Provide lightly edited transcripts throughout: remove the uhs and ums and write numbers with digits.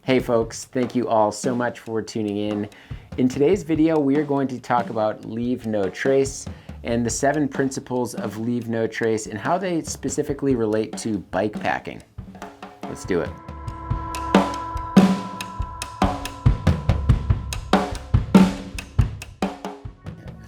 Hey folks, thank you all so much for tuning in. In today's video, we are going to talk about leave no trace and the 7 principles of leave no trace and how they specifically relate to bike packing. Let's do it.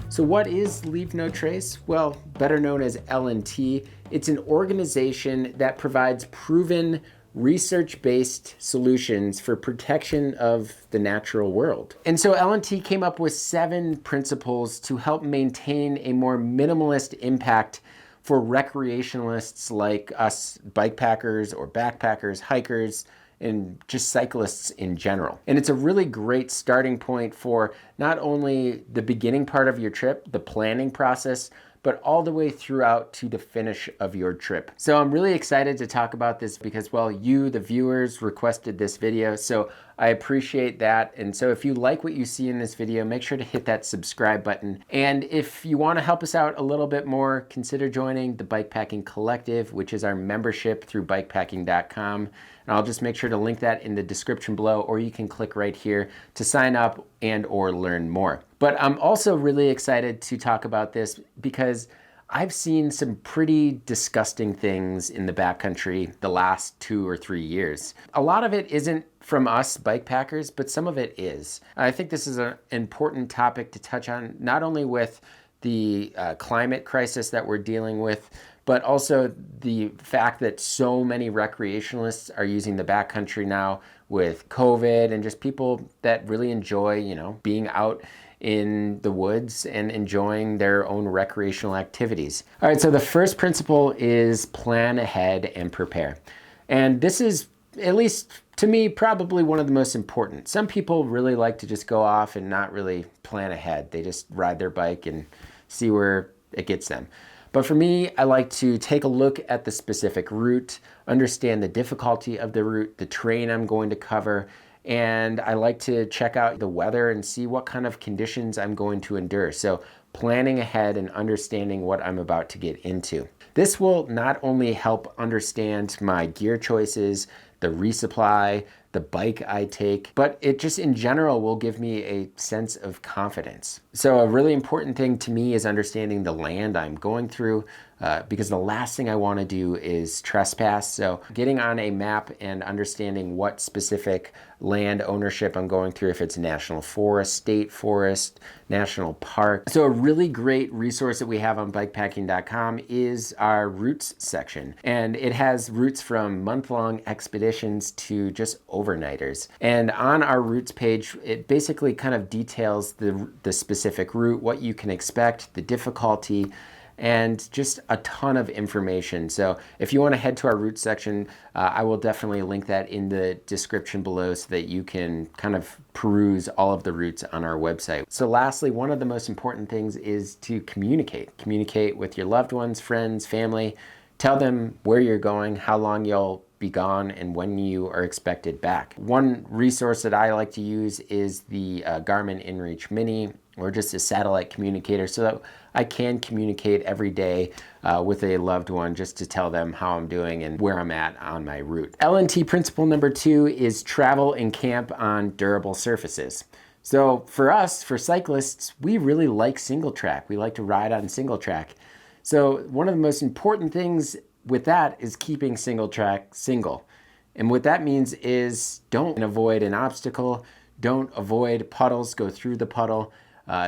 So what is Leave No Trace? Well, better known as L&T. It's an organization that provides proven research-based solutions for protection of the natural world. And so L&T came up with 7 principles to help maintain a more minimalist impact for recreationalists like us bikepackers or backpackers, hikers, and just cyclists in general. And it's a really great starting point for not only the beginning part of your trip, the planning process, but all the way throughout to the finish of your trip. So I'm really excited to talk about this because, well, you, the viewers, requested this video, so I appreciate that. And so if you like what you see in this video, make sure to hit that subscribe button. And if you want to help us out a little bit more, consider joining the Bikepacking Collective, which is our membership through bikePacking.com. And I'll just make sure to link that in the description below, or you can click right here to sign up and or learn more. But I'm also really excited to talk about this because I've seen some pretty disgusting things in the backcountry the last 2 or 3 years. A lot of it isn't from us bike packers, but some of it is. I think this is an important topic to touch on, not only with the climate crisis that we're dealing with, but also the fact that so many recreationalists are using the backcountry now with COVID and just people that really enjoy, being out in the woods and enjoying their own recreational activities. All right, so the first principle is plan ahead and prepare. And this is, at least to me, probably one of the most important. Some people really like to just go off and not really plan ahead. They just ride their bike and see where it gets them. But for me, I like to take a look at the specific route, understand the difficulty of the route, the terrain I'm going to cover, and I like to check out the weather and see what kind of conditions I'm going to endure. So planning ahead and understanding what I'm about to get into. This will not only help understand my gear choices, the resupply, the bike I take, but it just in general will give me a sense of confidence. So a really important thing to me is understanding the land I'm going through, because the last thing I want to do is trespass. So getting on a map and understanding what specific land ownership I'm going through, if it's national forest, state forest, national park. So a really great resource that we have on bikepacking.com is our routes section. And it has routes from month-long expeditions to just overnighters. And on our routes page, it basically kind of details the specific route, what you can expect, the difficulty, and just a ton of information. So if you want to head to our routes section, I will definitely link that in the description below so that you can kind of peruse all of the routes on our website. So lastly, one of the most important things is to communicate. Communicate with your loved ones, friends, family. Tell them where you're going, how long you'll be gone, and when you are expected back. One resource that I like to use is the Garmin InReach Mini, or just a satellite communicator, so that I can communicate every day with a loved one just to tell them how I'm doing and where I'm at on my route. L&T principle number 2 is travel and camp on durable surfaces. So for us, for cyclists, we really like single track. We like to ride on single track. So one of the most important things with that is keeping single track single. And what that means is don't avoid an obstacle, don't avoid puddles, go through the puddle.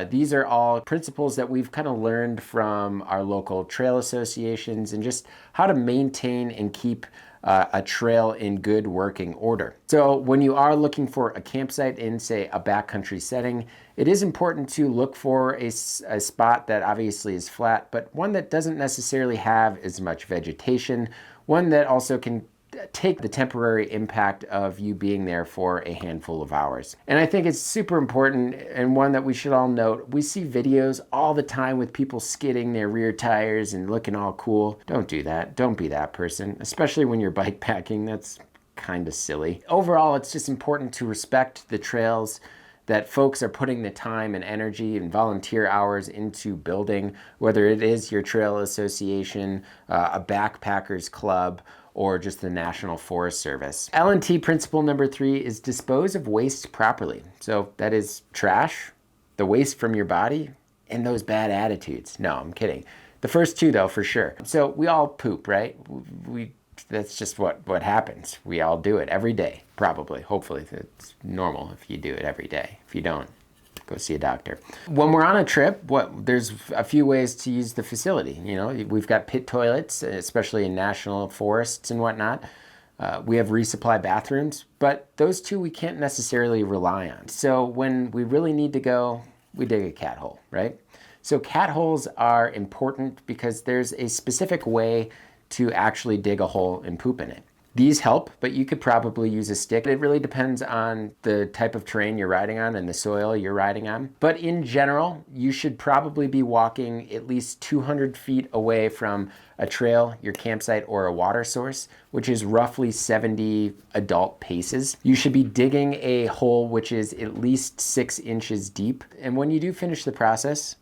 These are all principles that we've kind of learned from our local trail associations and just how to maintain and keep a trail in good working order. So when you are looking for a campsite in, say, a backcountry setting, it is important to look for a spot that obviously is flat, but one that doesn't necessarily have as much vegetation, one that also can take the temporary impact of you being there for a handful of hours. And I think it's super important, and one that we should all note. We see videos all the time with people skidding their rear tires and looking all cool. Don't do that. Don't be that person, especially when you're bike packing. That's kind of silly. Overall, it's just important to respect the trails that folks are putting the time and energy and volunteer hours into building, whether it is your trail association, a backpackers club, or just the National Forest Service. L&T principle number 3 is dispose of waste properly. So that is trash, the waste from your body, and those bad attitudes. No, I'm kidding. The first 2 though, for sure. So we all poop, right? That's just what happens. We all do it every day, probably. Hopefully it's normal if you do it every day. If you don't, go see a doctor. When we're on a trip, there's a few ways to use the facility. You know, we've got pit toilets, especially in national forests and whatnot. We have resupply bathrooms, but those 2 we can't necessarily rely on. So when we really need to go, we dig a cat hole, right? So cat holes are important because there's a specific way to actually dig a hole and poop in it. These help, but you could probably use a stick. It really depends on the type of terrain you're riding on and the soil you're riding on. But in general, you should probably be walking at least 200 feet away from a trail, your campsite, or a water source, which is roughly 70 adult paces. You should be digging a hole which is at least 6 inches deep. And when you do finish the process,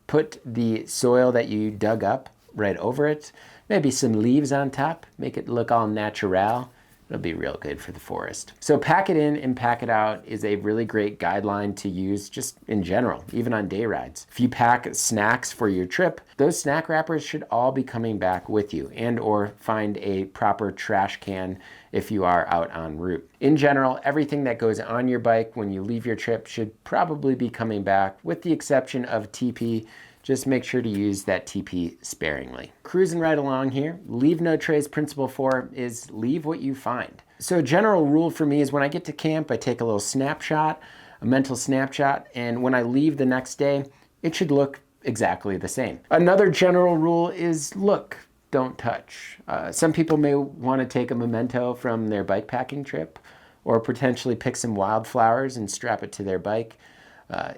put the soil that you dug up right over it. Maybe some leaves on top, make it look all natural. It'll be real good for the forest. So pack it in and pack it out is a really great guideline to use just in general, even on day rides. If you pack snacks for your trip, those snack wrappers should all be coming back with you, and or find a proper trash can if you are out en route. In general, everything that goes on your bike when you leave your trip should probably be coming back, with the exception of TP. Just make sure to use that TP sparingly. Cruising right along here, leave no trace principle 4 is leave what you find. So a general rule for me is when I get to camp, I take a little snapshot, a mental snapshot, and when I leave the next day, it should look exactly the same. Another general rule is look, don't touch. Some people may want to take a memento from their bikepacking trip, or potentially pick some wildflowers and strap it to their bike.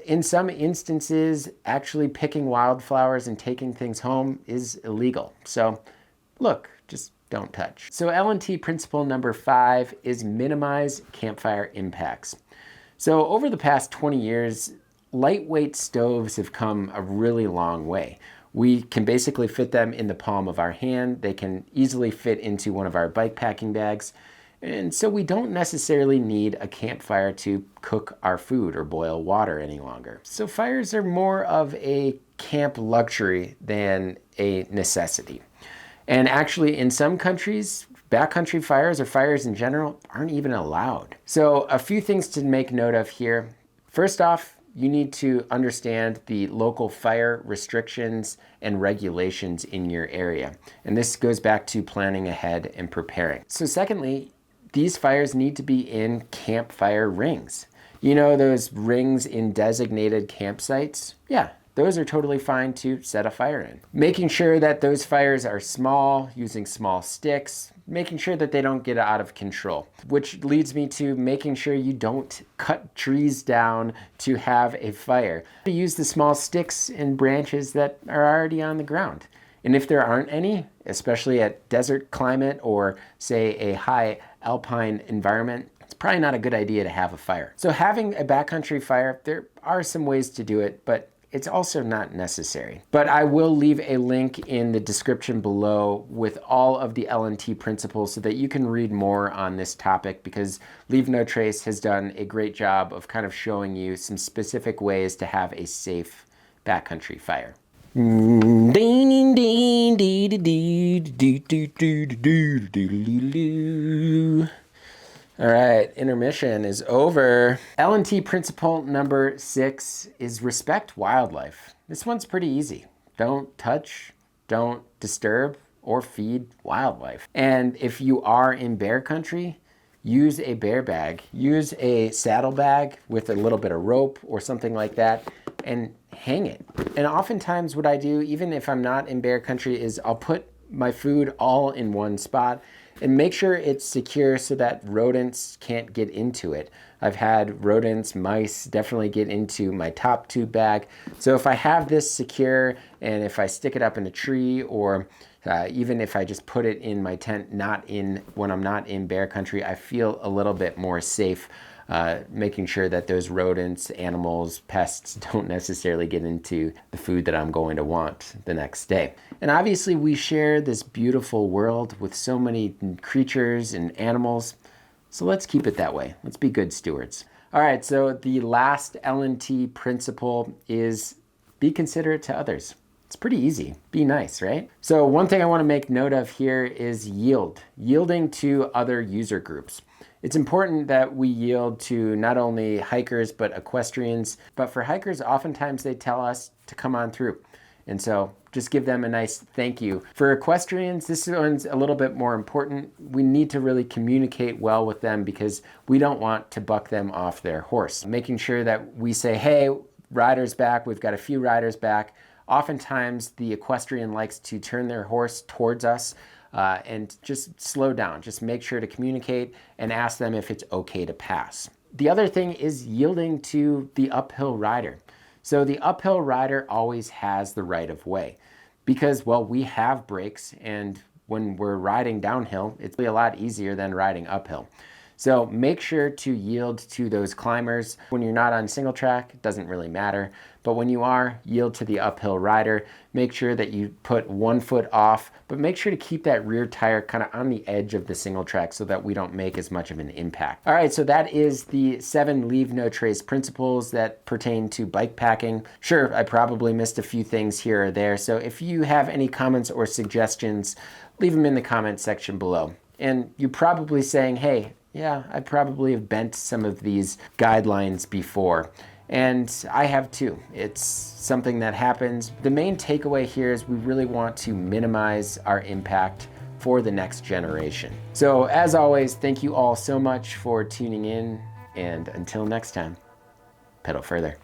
In some instances, actually picking wildflowers and taking things home is illegal. So look, just don't touch. So L&T principle number 5 is minimize campfire impacts. So over the past 20 years, lightweight stoves have come a really long way. We can basically fit them in the palm of our hand. They can easily fit into one of our bike packing bags. And so we don't necessarily need a campfire to cook our food or boil water any longer. So fires are more of a camp luxury than a necessity. And actually in some countries, backcountry fires or fires in general aren't even allowed. So a few things to make note of here. First off, you need to understand the local fire restrictions and regulations in your area. And this goes back to planning ahead and preparing. So secondly, these fires need to be in campfire rings. You know those rings in designated campsites? Yeah, those are totally fine to set a fire in. Making sure that those fires are small, using small sticks, making sure that they don't get out of control, which leads me to making sure you don't cut trees down to have a fire. Use the small sticks and branches that are already on the ground. And if there aren't any, especially at desert climate or say a high alpine environment, it's probably not a good idea to have a fire. So having a backcountry fire, there are some ways to do it, but it's also not necessary. But I will leave a link in the description below with all of the L&T principles so that you can read more on this topic, because Leave No Trace has done a great job of kind of showing you some specific ways to have a safe backcountry fire. All right, intermission is over. L&T principle number 6 is respect wildlife. This one's pretty easy. Don't touch, don't disturb, or feed wildlife. And if you are in bear country, use a bear bag. Use a saddle bag with a little bit of rope or something like that and hang it. And oftentimes what I do, even if I'm not in bear country, is I'll put my food all in one spot and make sure it's secure so that rodents can't get into it. I've had rodents, mice definitely get into my top tube bag. So if I have this secure, and if I stick it up in a tree, or even if I just put it in my tent, when I'm not in bear country, I feel a little bit more safe making sure that those rodents, animals, pests don't necessarily get into the food that I'm going to want the next day. And obviously we share this beautiful world with so many creatures and animals, so let's keep it that way. Let's be good stewards. All right, so the last L&T principle is be considerate to others. It's pretty easy. Be nice, right? So one thing I want to make note of here is yielding to other user groups. It's important that we yield to not only hikers, but equestrians. But for hikers, oftentimes they tell us to come on through. And so just give them a nice thank you. For equestrians, this one's a little bit more important. We need to really communicate well with them because we don't want to buck them off their horse. Making sure that we say, hey, riders back, we've got a few riders back. Oftentimes the equestrian likes to turn their horse towards us and just slow down. Just make sure to communicate and ask them if it's okay to pass. The other thing is yielding to the uphill rider. So the uphill rider always has the right of way because, well, we have brakes, and when we're riding downhill, it's a lot easier than riding uphill. So make sure to yield to those climbers. When you're not on single track, it doesn't really matter. But when you are, yield to the uphill rider. Make sure that you put 1 foot off, but make sure to keep that rear tire kind of on the edge of the single track so that we don't make as much of an impact. All right, so that is the 7 leave no trace principles that pertain to bike packing. Sure, I probably missed a few things here or there. So if you have any comments or suggestions, leave them in the comment section below. And you're probably saying, hey, yeah, I probably have bent some of these guidelines before. And I have too. It's something that happens. The main takeaway here is we really want to minimize our impact for the next generation. So as always, thank you all so much for tuning in. And until next time, pedal further.